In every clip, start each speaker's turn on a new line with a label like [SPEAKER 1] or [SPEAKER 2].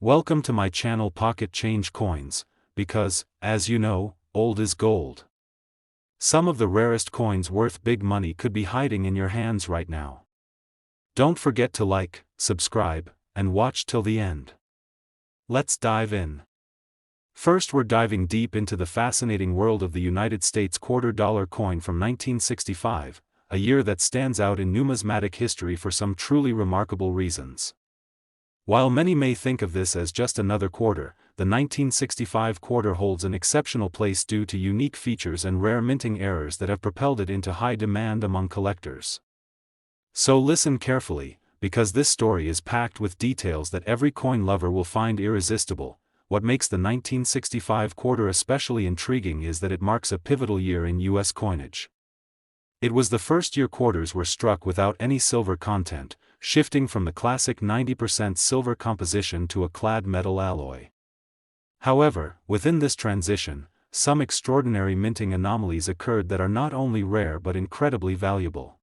[SPEAKER 1] Welcome to my channel Pocket Change Coins, because, as you know, old is gold. Some of the rarest coins worth big money could be hiding in your hands right now. Don't forget to like, subscribe, and watch till the end. Let's dive in. First, we're diving deep into the fascinating world of the United States $quarter coin from 1965, a year that stands out in numismatic history for some truly remarkable reasons. While many may think of this as just another quarter, the 1965 quarter holds an exceptional place due to unique features and rare minting errors that have propelled it into high demand among collectors. So listen carefully, because this story is packed with details that every coin lover will find irresistible. What makes the 1965 quarter especially intriguing is that it marks a pivotal year in U.S. coinage. It was the first year quarters were struck without any silver content, shifting from the classic 90% silver composition to a clad metal alloy. However, within this transition, some extraordinary minting anomalies occurred that are not only rare but incredibly valuable.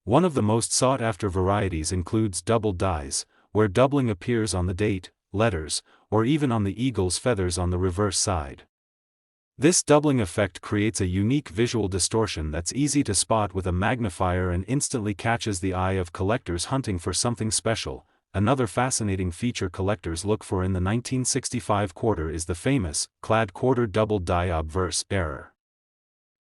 [SPEAKER 1] One of the most sought-after varieties includes double dies, where doubling appears on the date, letters, or even on the eagle's feathers on the reverse side. This doubling effect creates a unique visual distortion that's easy to spot with a magnifier and instantly catches the eye of collectors hunting for something special. Another fascinating feature collectors look for in the 1965 quarter is the famous, clad quarter double die obverse error.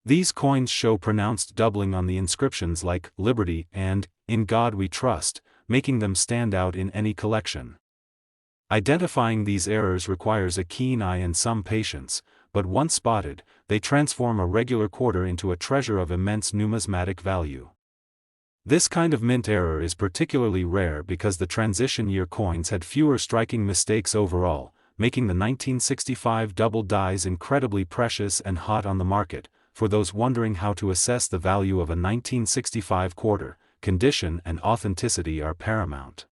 [SPEAKER 1] These coins show pronounced doubling on the inscriptions like Liberty and In God We Trust, making them stand out in any collection. Identifying these errors requires a keen eye and some patience, but once spotted, they transform a regular quarter into a treasure of immense numismatic value. This kind of mint error is particularly rare because the transition year coins had fewer striking mistakes overall, making the 1965 double dies incredibly precious and hot on the market. For those wondering how to assess the value of a 1965 quarter, condition and authenticity are paramount.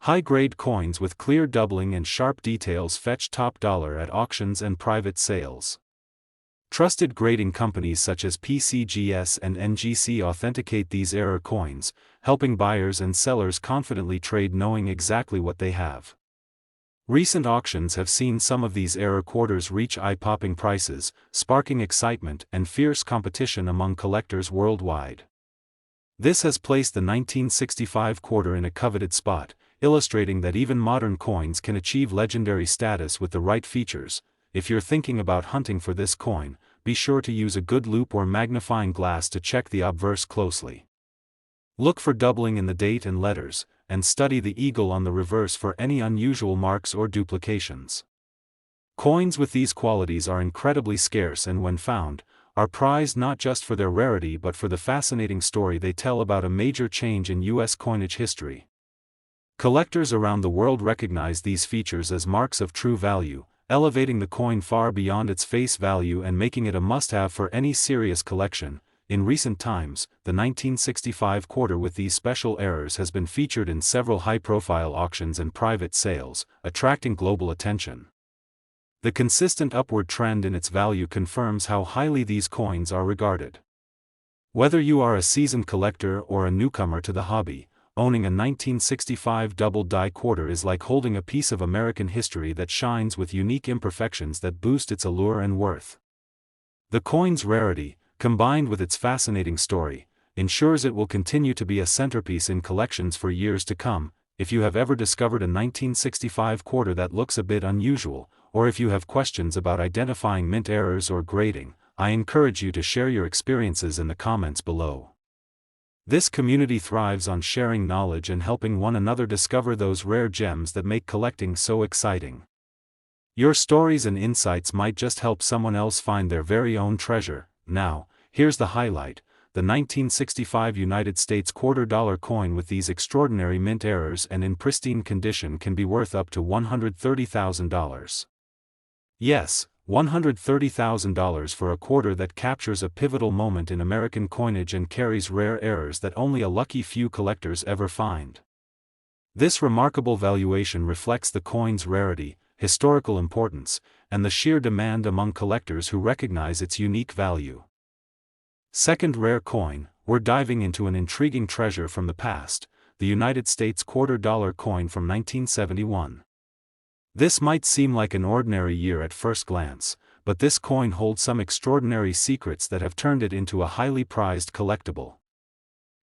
[SPEAKER 1] High-grade coins with clear doubling and sharp details fetch top dollar at auctions and private sales. Trusted grading companies such as PCGS and NGC authenticate these error coins, helping buyers and sellers confidently trade knowing exactly what they have. Recent auctions have seen some of these error quarters reach eye-popping prices, sparking excitement and fierce competition among collectors worldwide. This has placed the 1965 quarter in a coveted spot, illustrating that even modern coins can achieve legendary status with the right features. If you're thinking about hunting for this coin, be sure to use a good loupe or magnifying glass to check the obverse closely. Look for doubling in the date and letters, and study the eagle on the reverse for any unusual marks or duplications. Coins with these qualities are incredibly scarce and when found, are prized not just for their rarity but for the fascinating story they tell about a major change in U.S. coinage history. Collectors around the world recognize these features as marks of true value, elevating the coin far beyond its face value and making it a must-have for any serious collection. In recent times, the 1965 quarter with these special errors has been featured in several high-profile auctions and private sales, attracting global attention. The consistent upward trend in its value confirms how highly these coins are regarded. Whether you are a seasoned collector or a newcomer to the hobby, owning a 1965 double die quarter is like holding a piece of American history that shines with unique imperfections that boost its allure and worth. The coin's rarity, combined with its fascinating story, ensures it will continue to be a centerpiece in collections for years to come. If you have ever discovered a 1965 quarter that looks a bit unusual, or if you have questions about identifying mint errors or grading, I encourage you to share your experiences in the comments below. This community thrives on sharing knowledge and helping one another discover those rare gems that make collecting so exciting. Your stories and insights might just help someone else find their very own treasure. Now, here's the highlight: the 1965 United States $quarter coin with these extraordinary mint errors and in pristine condition can be worth up to $130,000. Yes, $130,000 for a quarter that captures a pivotal moment in American coinage and carries rare errors that only a lucky few collectors ever find. This remarkable valuation reflects the coin's rarity, historical importance, and the sheer demand among collectors who recognize its unique value. Second rare coin, we're diving into an intriguing treasure from the past, the United States $quarter coin from 1971. This might seem like an ordinary year at first glance, but this coin holds some extraordinary secrets that have turned it into a highly prized collectible.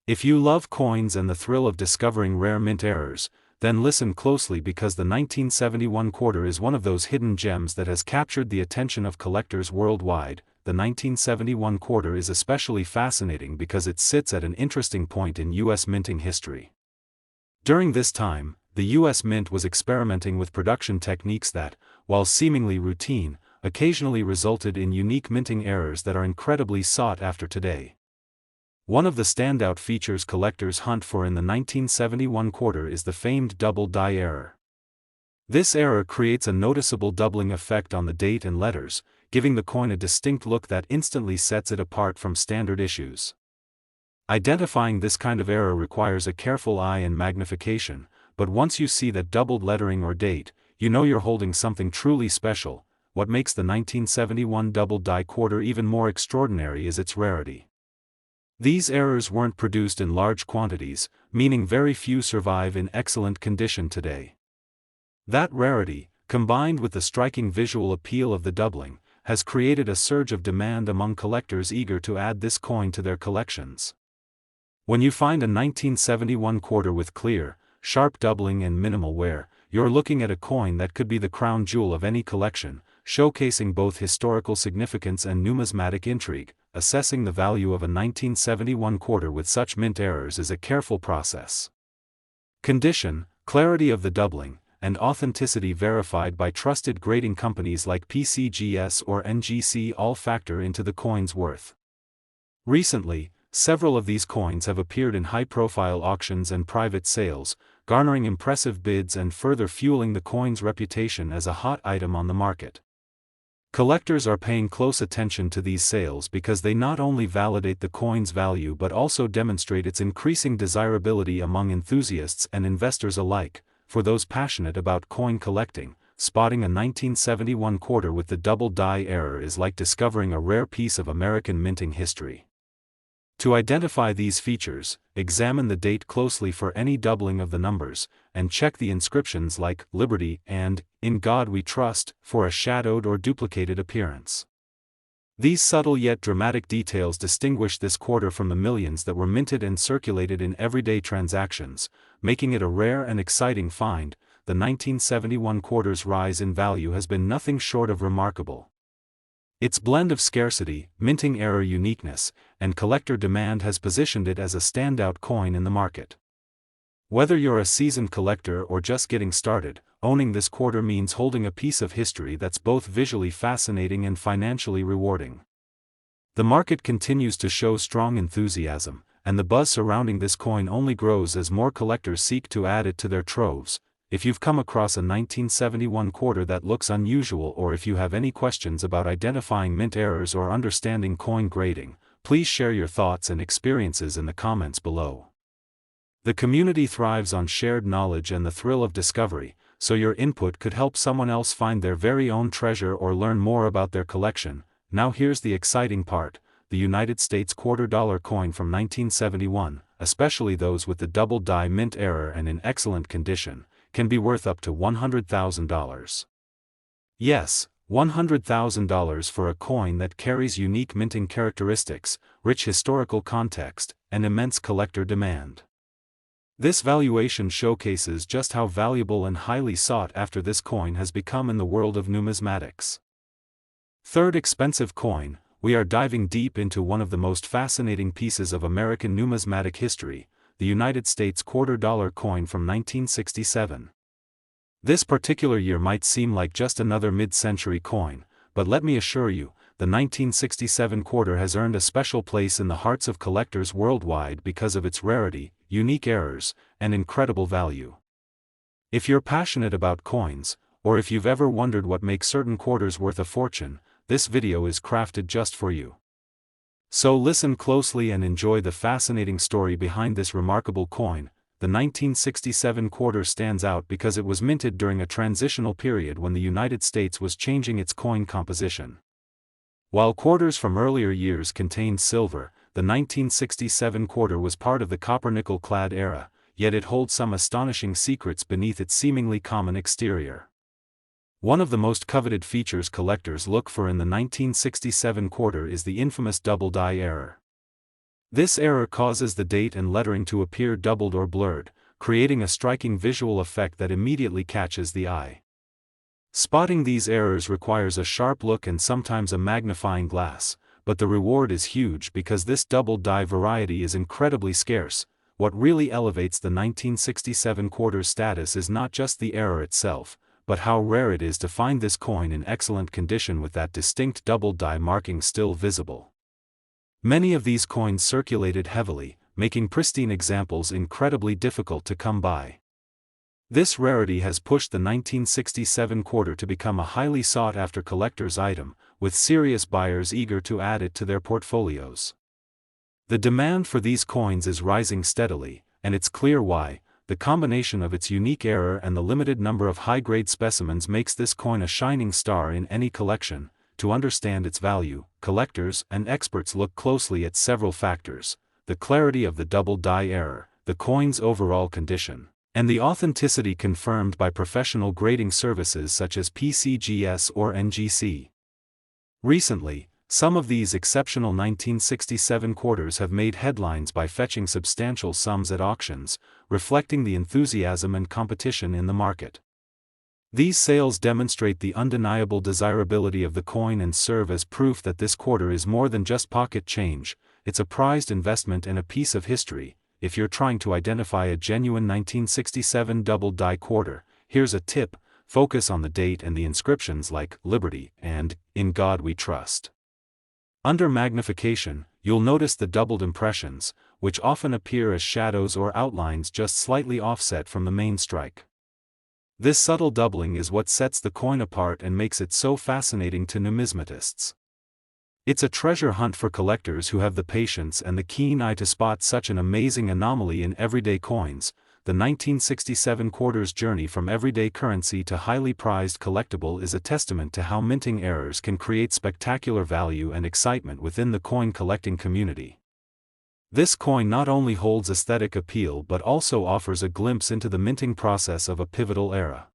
[SPEAKER 1] If you love coins and the thrill of discovering rare mint errors, then listen closely because the 1971 quarter is one of those hidden gems that has captured the attention of collectors worldwide. The 1971 quarter is especially fascinating because it sits at an interesting point in U.S. minting history. During this time, the U.S. Mint was experimenting with production techniques that, while seemingly routine, occasionally resulted in unique minting errors that are incredibly sought after today. One of the standout features collectors hunt for in the 1971 quarter is the famed double die error. This error creates a noticeable doubling effect on the date and letters, giving the coin a distinct look that instantly sets it apart from standard issues. Identifying this kind of error requires a careful eye and magnification, but once you see that doubled lettering or date, you know you're holding something truly special. What makes the 1971 double die quarter even more extraordinary is its rarity. These errors weren't produced in large quantities, meaning very few survive in excellent condition today. That rarity, combined with the striking visual appeal of the doubling, has created a surge of demand among collectors eager to add this coin to their collections. When you find a 1971 quarter with clear, sharp doubling and minimal wear, you're looking at a coin that could be the crown jewel of any collection, showcasing both historical significance and numismatic intrigue. Assessing the value of a 1971 quarter with such mint errors is a careful process. Condition, clarity of the doubling, and authenticity verified by trusted grading companies like PCGS or NGC all factor into the coin's worth. Recently, several of these coins have appeared in high-profile auctions and private sales, garnering impressive bids and further fueling the coin's reputation as a hot item on the market. Collectors are paying close attention to these sales because they not only validate the coin's value but also demonstrate its increasing desirability among enthusiasts and investors alike. For those passionate about coin collecting, spotting a 1971 quarter with the double die error is like discovering a rare piece of American minting history. To identify these features, examine the date closely for any doubling of the numbers, and check the inscriptions like "Liberty" and "In God We Trust" for a shadowed or duplicated appearance. These subtle yet dramatic details distinguish this quarter from the millions that were minted and circulated in everyday transactions, making it a rare and exciting find. The 1971 quarter's rise in value has been nothing short of remarkable. Its blend of scarcity, minting error uniqueness, and collector demand has positioned it as a standout coin in the market. Whether you're a seasoned collector or just getting started, owning this quarter means holding a piece of history that's both visually fascinating and financially rewarding. The market continues to show strong enthusiasm, and the buzz surrounding this coin only grows as more collectors seek to add it to their troves. If you've come across a 1971 quarter that looks unusual, or if you have any questions about identifying mint errors or understanding coin grading, please share your thoughts and experiences in the comments below. The community thrives on shared knowledge and the thrill of discovery, so your input could help someone else find their very own treasure or learn more about their collection. Now here's the exciting part: the United States $quarter coin from 1971, especially those with the double die mint error and in excellent condition, can be worth up to $100,000. Yes, $100,000 for a coin that carries unique minting characteristics, rich historical context, and immense collector demand. This valuation showcases just how valuable and highly sought after this coin has become in the world of numismatics. Third expensive coin, we are diving deep into one of the most fascinating pieces of American numismatic history, the United States $quarter coin from 1967. This particular year might seem like just another mid-century coin, but let me assure you, the 1967 quarter has earned a special place in the hearts of collectors worldwide because of its rarity, unique errors, and incredible value. If you're passionate about coins, or if you've ever wondered what makes certain quarters worth a fortune, this video is crafted just for you. So listen closely and enjoy the fascinating story behind this remarkable coin. The 1967 quarter stands out because it was minted during a transitional period when the United States was changing its coin composition. While quarters from earlier years contained silver, the 1967 quarter was part of the copper-nickel clad era, yet it holds some astonishing secrets beneath its seemingly common exterior. One of the most coveted features collectors look for in the 1967 quarter is the infamous double die error. This error causes the date and lettering to appear doubled or blurred, creating a striking visual effect that immediately catches the eye. Spotting these errors requires a sharp look and sometimes a magnifying glass, but the reward is huge because this double die variety is incredibly scarce. What really elevates the 1967 quarter's status is not just the error itself, but how rare it is to find this coin in excellent condition with that distinct double die marking still visible. Many of these coins circulated heavily, making pristine examples incredibly difficult to come by. This rarity has pushed the 1967 quarter to become a highly sought-after collector's item, with serious buyers eager to add it to their portfolios. The demand for these coins is rising steadily, and it's clear why. The combination of its unique error and the limited number of high-grade specimens makes this coin a shining star in any collection. To understand its value, collectors and experts look closely at several factors: the clarity of the double die error, the coin's overall condition, and the authenticity confirmed by professional grading services such as PCGS or NGC. Recently, some of these exceptional 1967 quarters have made headlines by fetching substantial sums at auctions, reflecting the enthusiasm and competition in the market. These sales demonstrate the undeniable desirability of the coin and serve as proof that this quarter is more than just pocket change. It's a prized investment and a piece of history. If you're trying to identify a genuine 1967 double die quarter, here's a tip: focus on the date and the inscriptions like "Liberty" and "In God We Trust." Under magnification, you'll notice the doubled impressions, which often appear as shadows or outlines just slightly offset from the main strike. This subtle doubling is what sets the coin apart and makes it so fascinating to numismatists. It's a treasure hunt for collectors who have the patience and the keen eye to spot such an amazing anomaly in everyday coins. The 1967 quarter's journey from everyday currency to highly prized collectible is a testament to how minting errors can create spectacular value and excitement within the coin collecting community. This coin not only holds aesthetic appeal but also offers a glimpse into the minting process of a pivotal era.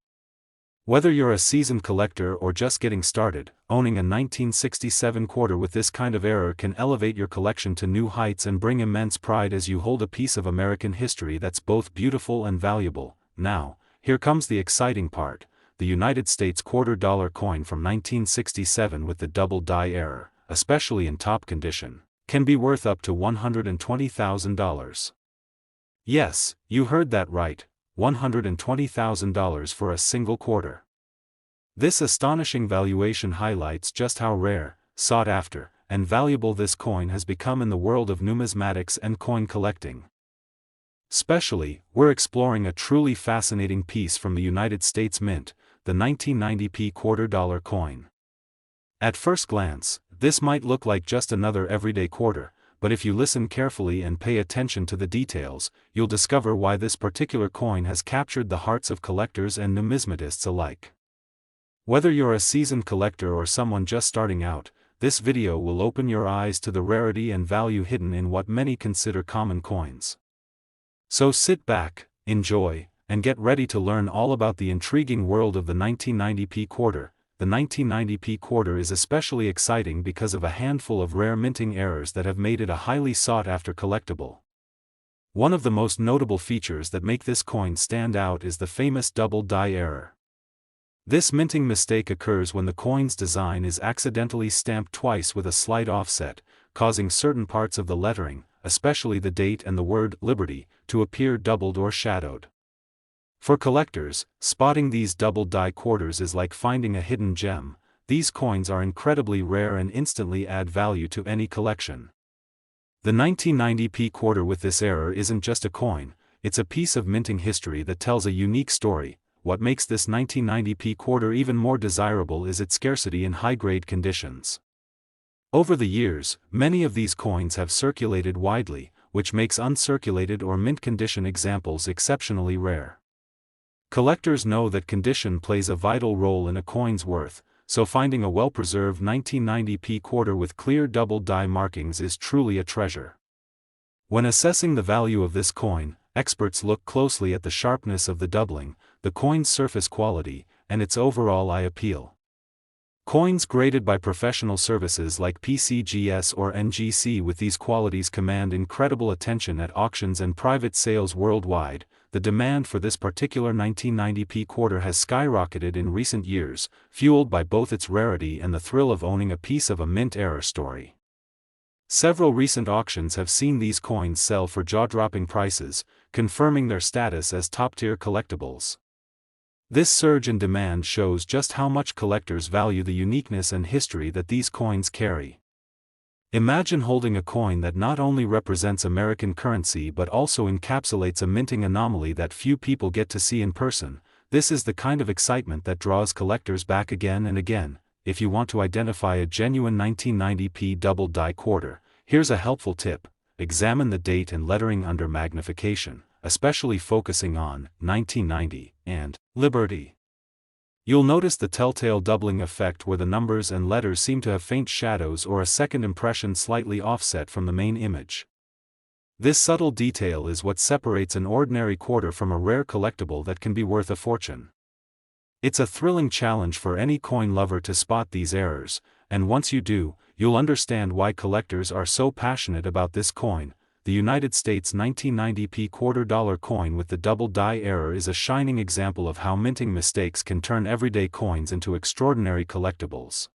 [SPEAKER 1] Whether you're a seasoned collector or just getting started, owning a 1967 quarter with this kind of error can elevate your collection to new heights and bring immense pride as you hold a piece of American history that's both beautiful and valuable. Now, here comes the exciting part: the United States $quarter coin from 1967 with the double die error, especially in top condition, can be worth up to $120,000. Yes, you heard that right, $120,000 for a single quarter. This astonishing valuation highlights just how rare, sought after, and valuable this coin has become in the world of numismatics and coin collecting. Specially, we're exploring a truly fascinating piece from the United States Mint, the 1990p $quarter coin. At first glance, this might look like just another everyday quarter, but if you listen carefully and pay attention to the details, you'll discover why this particular coin has captured the hearts of collectors and numismatists alike. Whether you're a seasoned collector or someone just starting out, this video will open your eyes to the rarity and value hidden in what many consider common coins. So sit back, enjoy, and get ready to learn all about the intriguing world of the 1990p quarter. The 1990p quarter is especially exciting because of a handful of rare minting errors that have made it a highly sought-after collectible. One of the most notable features that make this coin stand out is the famous double die error. This minting mistake occurs when the coin's design is accidentally stamped twice with a slight offset, causing certain parts of the lettering, especially the date and the word "Liberty," to appear doubled or shadowed. For collectors, spotting these double die quarters is like finding a hidden gem. These coins are incredibly rare and instantly add value to any collection. The 1990p quarter with this error isn't just a coin, it's a piece of minting history that tells a unique story. What makes this 1990p quarter even more desirable is its scarcity in high-grade conditions. Over the years, many of these coins have circulated widely, which makes uncirculated or mint-condition examples exceptionally rare. Collectors know that condition plays a vital role in a coin's worth, so finding a well-preserved 1990p quarter with clear double die markings is truly a treasure. When assessing the value of this coin, experts look closely at the sharpness of the doubling, the coin's surface quality, and its overall eye appeal. Coins graded by professional services like PCGS or NGC with these qualities command incredible attention at auctions and private sales worldwide. The demand for this particular 1990p quarter has skyrocketed in recent years, fueled by both its rarity and the thrill of owning a piece of a mint-era story. Several recent auctions have seen these coins sell for jaw-dropping prices, confirming their status as top-tier collectibles. This surge in demand shows just how much collectors value the uniqueness and history that these coins carry. Imagine holding a coin that not only represents American currency but also encapsulates a minting anomaly that few people get to see in person. This is the kind of excitement that draws collectors back again and again. If you want to identify a genuine 1990p double-die quarter, here's a helpful tip: examine the date and lettering under magnification, especially focusing on 1990 and Liberty. You'll notice the telltale doubling effect where the numbers and letters seem to have faint shadows or a second impression slightly offset from the main image. This subtle detail is what separates an ordinary quarter from a rare collectible that can be worth a fortune. It's a thrilling challenge for any coin lover to spot these errors, and once you do, you'll understand why collectors are so passionate about this coin. The United States 1990p $quarter coin with the double die error is a shining example of how minting mistakes can turn everyday coins into extraordinary collectibles.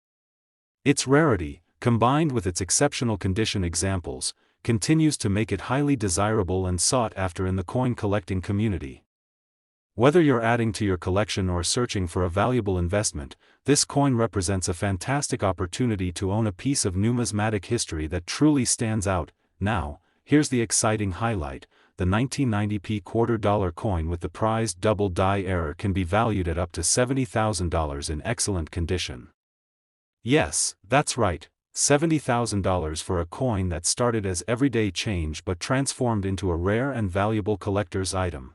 [SPEAKER 1] Its rarity, combined with its exceptional condition examples, continues to make it highly desirable and sought after in the coin collecting community. Whether you're adding to your collection or searching for a valuable investment, this coin represents a fantastic opportunity to own a piece of numismatic history that truly stands out. Now, here's the exciting highlight: the 1990p $quarter coin with the prized double die error can be valued at up to $70,000 in excellent condition. Yes, that's right, $70,000 for a coin that started as everyday change but transformed into a rare and valuable collector's item.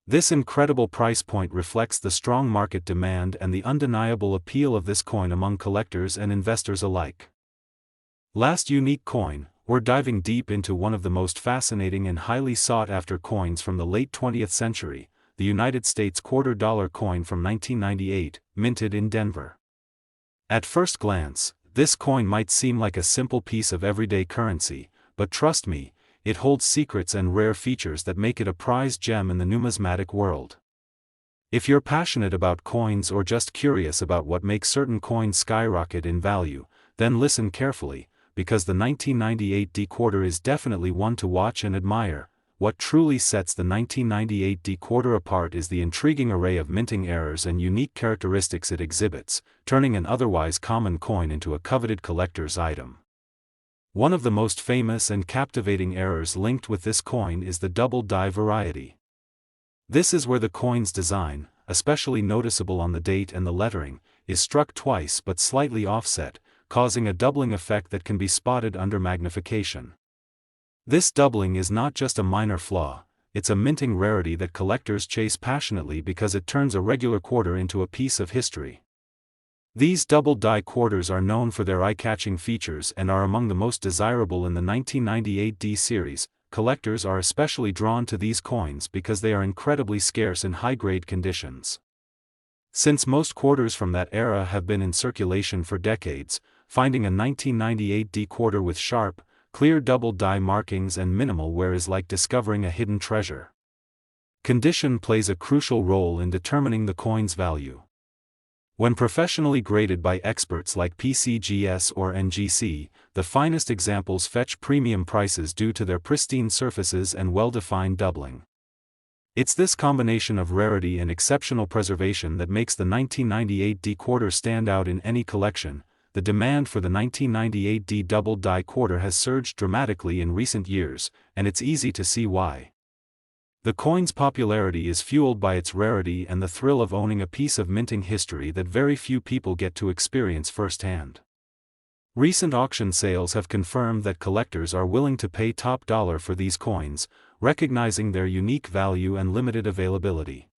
[SPEAKER 1] This incredible price point reflects the strong market demand and the undeniable appeal of this coin among collectors and investors alike. Last unique coin, we're diving deep into one of the most fascinating and highly sought-after coins from the late 20th century, the United States $quarter coin from 1998, minted in Denver. At first glance, this coin might seem like a simple piece of everyday currency, but trust me, it holds secrets and rare features that make it a prized gem in the numismatic world. If you're passionate about coins or just curious about what makes certain coins skyrocket in value, then listen carefully, because the 1998 quarter is definitely one to watch and admire. What truly sets the 1998 quarter apart is the intriguing array of minting errors and unique characteristics it exhibits, turning an otherwise common coin into a coveted collector's item. One of the most famous and captivating errors linked with this coin is the double die variety. This is where the coin's design, especially noticeable on the date and the lettering, is struck twice but slightly offset, causing a doubling effect that can be spotted under magnification. This doubling is not just a minor flaw, it's a minting rarity that collectors chase passionately because it turns a regular quarter into a piece of history. These double die quarters are known for their eye-catching features and are among the most desirable in the 1998 D series. Collectors are especially drawn to these coins because they are incredibly scarce in high-grade conditions. Since most quarters from that era have been in circulation for decades, finding a 1998 D quarter with sharp, clear double die markings and minimal wear is like discovering a hidden treasure. Condition plays a crucial role in determining the coin's value. When professionally graded by experts like PCGS or NGC, the finest examples fetch premium prices due to their pristine surfaces and well-defined doubling. It's this combination of rarity and exceptional preservation that makes the 1998 D quarter stand out in any collection. The demand for the 1998 D double die quarter has surged dramatically in recent years, and it's easy to see why. The coin's popularity is fueled by its rarity and the thrill of owning a piece of minting history that very few people get to experience firsthand. Recent auction sales have confirmed that collectors are willing to pay top dollar for these coins, recognizing their unique value and limited availability.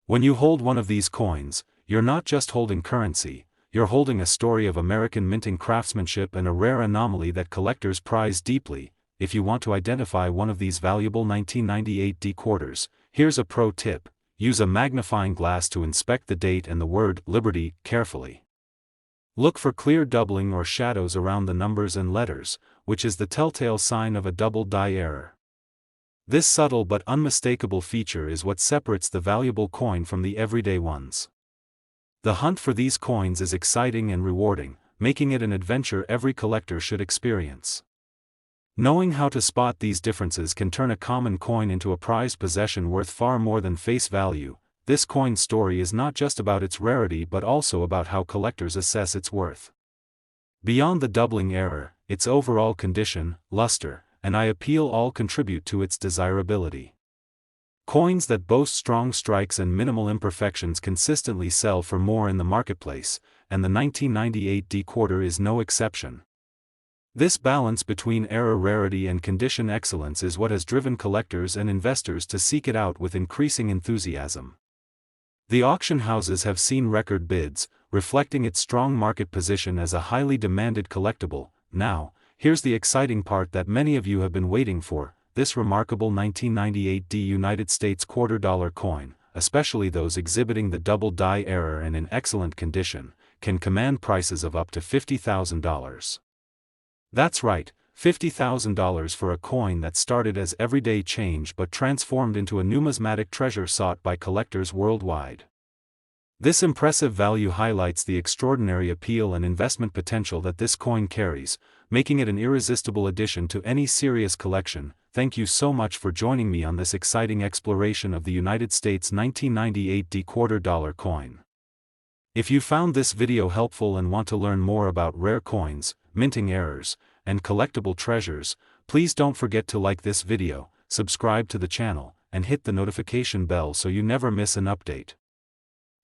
[SPEAKER 1] When you hold one of these coins, you're not just holding currency, you're holding a story of American minting craftsmanship and a rare anomaly that collectors prize deeply. If you want to identify one of these valuable 1998 D quarters, here's a pro tip: use a magnifying glass to inspect the date and the word Liberty carefully. Look for clear doubling or shadows around the numbers and letters, which is the telltale sign of a double die error. This subtle but unmistakable feature is what separates the valuable coin from the everyday ones. The hunt for these coins is exciting and rewarding, making it an adventure every collector should experience. Knowing how to spot these differences can turn a common coin into a prized possession worth far more than face value. This coin's story is not just about its rarity but also about how collectors assess its worth. Beyond the doubling error, its overall condition, luster, and eye appeal all contribute to its desirability. Coins that boast strong strikes and minimal imperfections consistently sell for more in the marketplace, and the 1998 D-quarter is no exception. This balance between error rarity and condition excellence is what has driven collectors and investors to seek it out with increasing enthusiasm. The auction houses have seen record bids, reflecting its strong market position as a highly demanded collectible. Now, here's the exciting part that many of you have been waiting for: this remarkable 1998 D United States $quarter coin, especially those exhibiting the double die error and in excellent condition, can command prices of up to $50,000. That's right, $50,000 for a coin that started as everyday change but transformed into a numismatic treasure sought by collectors worldwide. This impressive value highlights the extraordinary appeal and investment potential that this coin carries, making it an irresistible addition to any serious collection. Thank you so much for joining me on this exciting exploration of the United States 1998 D $quarter coin. If you found this video helpful and want to learn more about rare coins, minting errors, and collectible treasures, please don't forget to like this video, subscribe to the channel, and hit the notification bell so you never miss an update.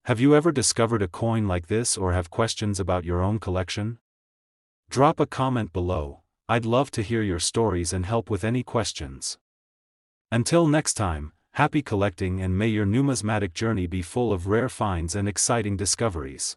[SPEAKER 1] Have you ever discovered a coin like this or have questions about your own collection? Drop a comment below. I'd love to hear your stories and help with any questions. Until next time, happy collecting and may your numismatic journey be full of rare finds and exciting discoveries.